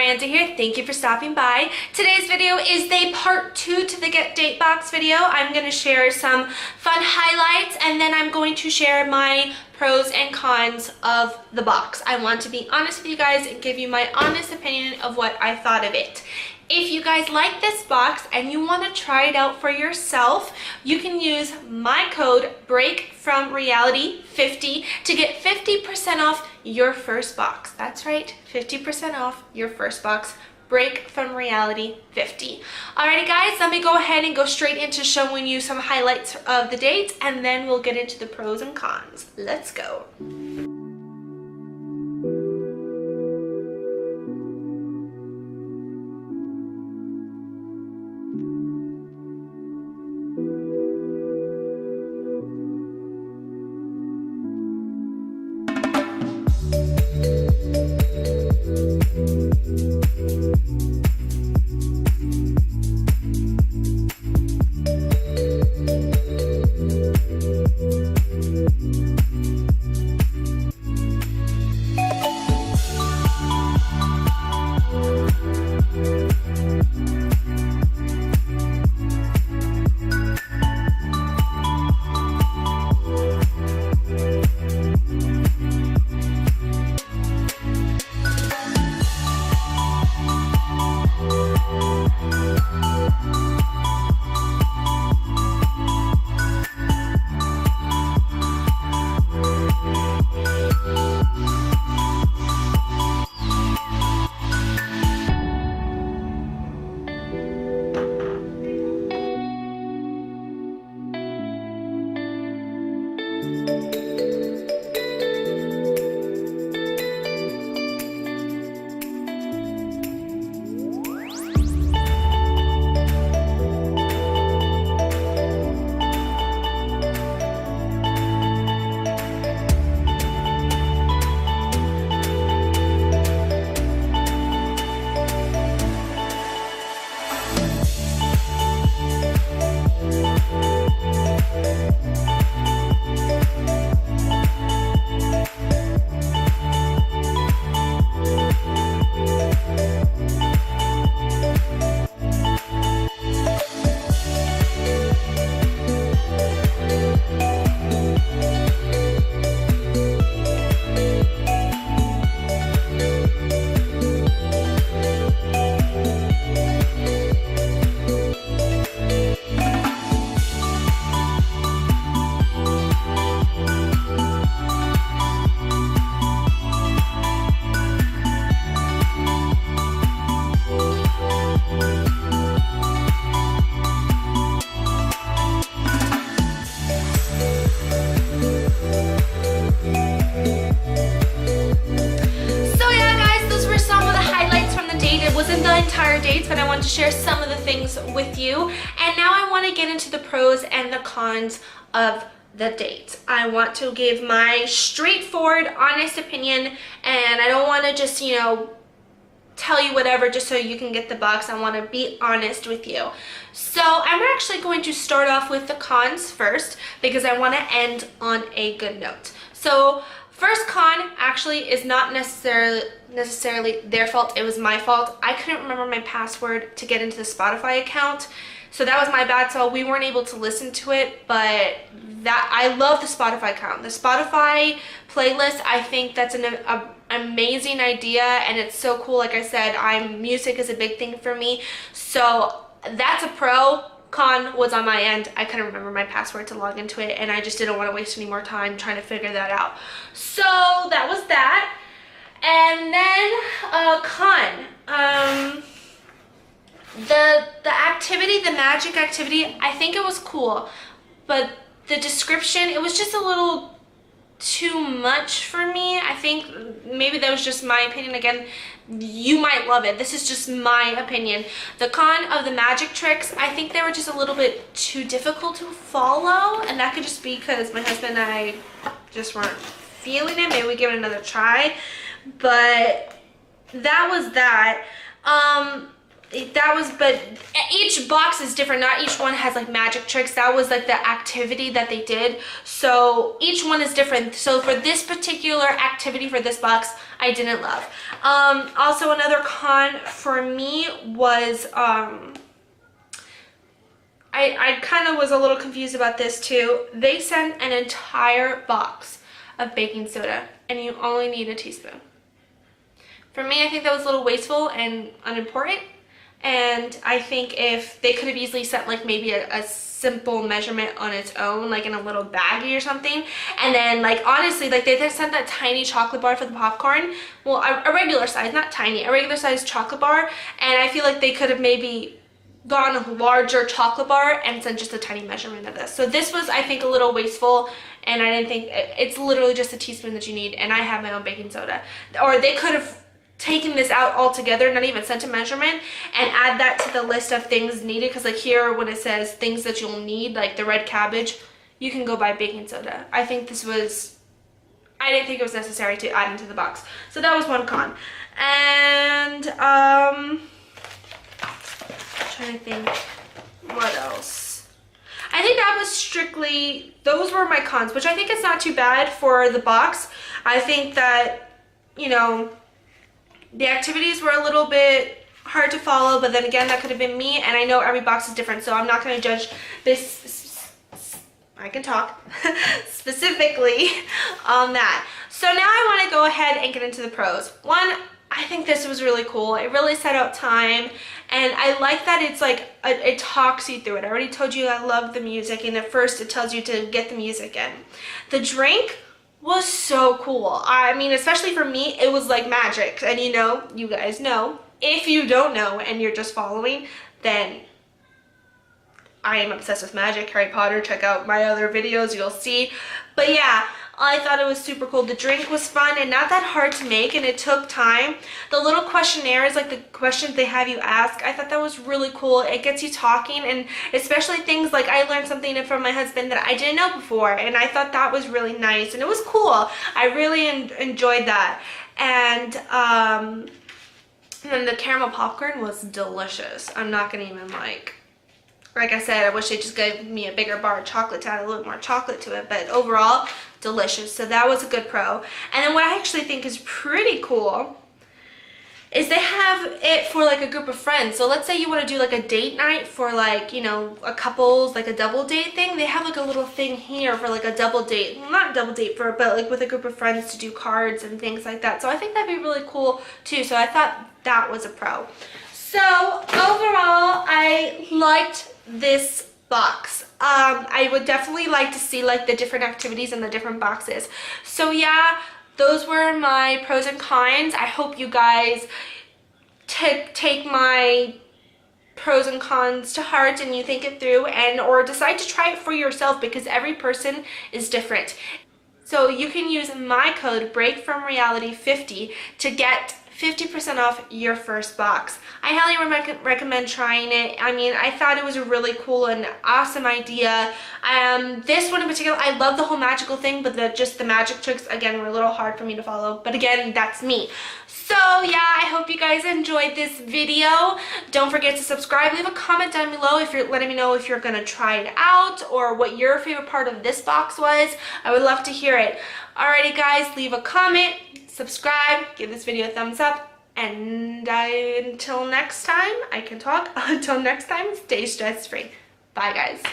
Miranda here. Thank you for stopping by. Today's video is the part 2 to the Datebox video. I'm going to share some fun highlights and then I'm going to share my pros and cons of the box. I want to be honest with you guys and give you my honest opinion of what I thought of it. If you guys like this box and you want to try it out for yourself, you can use my code BreakFromReality50 to get 50% off your first box. That's right, 50% off your first box. BreakFromReality50. Alrighty guys, let me go ahead and go straight into showing you some highlights of the dates and then we'll get into the pros and cons. Let's go. Entire dates, but I want to share some of the things with you. And now I want to get into the pros and the cons of the dates. I want to give my straightforward, honest opinion, and I don't want to just, tell you whatever just so you can get the box. I want to be honest with you. So I'm actually going to start off with the cons first because I want to end on a good note. So first con actually is not necessarily their fault, it was my fault. I couldn't remember my password to get into the Spotify account, so that was my bad. So we weren't able to listen to it, but I love the Spotify account. The Spotify playlist, I think that's an amazing idea and it's so cool. Like I said, music is a big thing for me, so that's a pro. Con was on my end. I couldn't remember my password to log into it and I just didn't want to waste any more time trying to figure that out. So that was that. And then con. The activity, the magic activity, I think it was cool, but the description, it was just a little too much for me. I think maybe that was just my opinion. Again, you might love it. This is just my opinion. The con of the magic tricks, I think they were just a little bit too difficult to follow, and that could just be because my husband and I just weren't feeling it. Maybe we give it another try, but that was that. that was, but each box is different. Not each one has like magic tricks. That was like the activity that they did. So each one is different. So for this particular activity for this box, I didn't love. Also another con for me was, I kind of was a little confused about this too. They sent an entire box of baking soda and you only need a teaspoon. For me, I think that was a little wasteful and unimportant. And I think if they could have easily sent like maybe a simple measurement on its own, like in a little baggie or something, and then like honestly, like they just sent that tiny chocolate bar for the popcorn, well, a regular size, not tiny, a regular size chocolate bar, and I feel like they could have maybe gone a larger chocolate bar and sent just a tiny measurement of this. So this was, I think, a little wasteful, and I didn't think, it's literally just a teaspoon that you need, and I have my own baking soda. Or they could have taken this out altogether, not even sent a measurement, and add that to the list of things needed, because like here when it says things that you'll need, like the red cabbage, you can go buy baking soda. I think this was, I didn't think it was necessary to add into the box. So that was one con. And I'm trying to think what else. I think that was strictly, those were my cons, which I think is not too bad for the box. I think that, you know, the activities were a little bit hard to follow, but then again, that could have been me, and I know every box is different, so I'm not going to judge this, I can talk, specifically on that. So now I want to go ahead and get into the pros. One, I think this was really cool. It really set out time, and I like that it's like, it talks you through it. I already told you I love the music, and at first it tells you to get the music in. The drink was so cool. I mean, especially for me, it was like magic. And you know, you guys know, if you don't know and you're just following, then I am obsessed with magic, Harry Potter. Check out my other videos, you'll see. But yeah, I thought it was super cool. The drink was fun and not that hard to make, and it took time. The little questionnaires, like the questions they have you ask, I thought that was really cool. It gets you talking, and especially things like I learned something from my husband that I didn't know before, and I thought that was really nice, and it was cool. I really enjoyed that. And then the caramel popcorn was delicious. I'm not gonna even like I said, I wish they just gave me a bigger bar of chocolate to add a little more chocolate to it, but overall, delicious. So that was a good pro. And then what I actually think is pretty cool is they have it for like a group of friends. So let's say you want to do like a date night for like, you know, a couples, like a double date thing. They have like a little thing here for like a double date, well, not double date for, but like with a group of friends to do cards and things like that. So I think that'd be really cool too. So I thought that was a pro. So overall, I liked this box. I would definitely like to see like the different activities in the different boxes. So yeah, those were my pros and cons. I hope you guys take my pros and cons to heart and you think it through, and or decide to try it for yourself, because every person is different. So you can use my code BreakFromReality50 to get 50% off your first box. I highly recommend trying it. I mean, I thought it was a really cool and awesome idea. This one in particular, I love the whole magical thing, but just the magic tricks, again, were a little hard for me to follow. But again, that's me. So yeah, I hope you guys enjoyed this video. Don't forget to subscribe. Leave a comment down below if you're letting me know if you're gonna try it out or what your favorite part of this box was. I would love to hear it. Alrighty guys, leave a comment, subscribe, give this video a thumbs up, and until next time, I can talk. Until next time, stay stress free. Bye guys.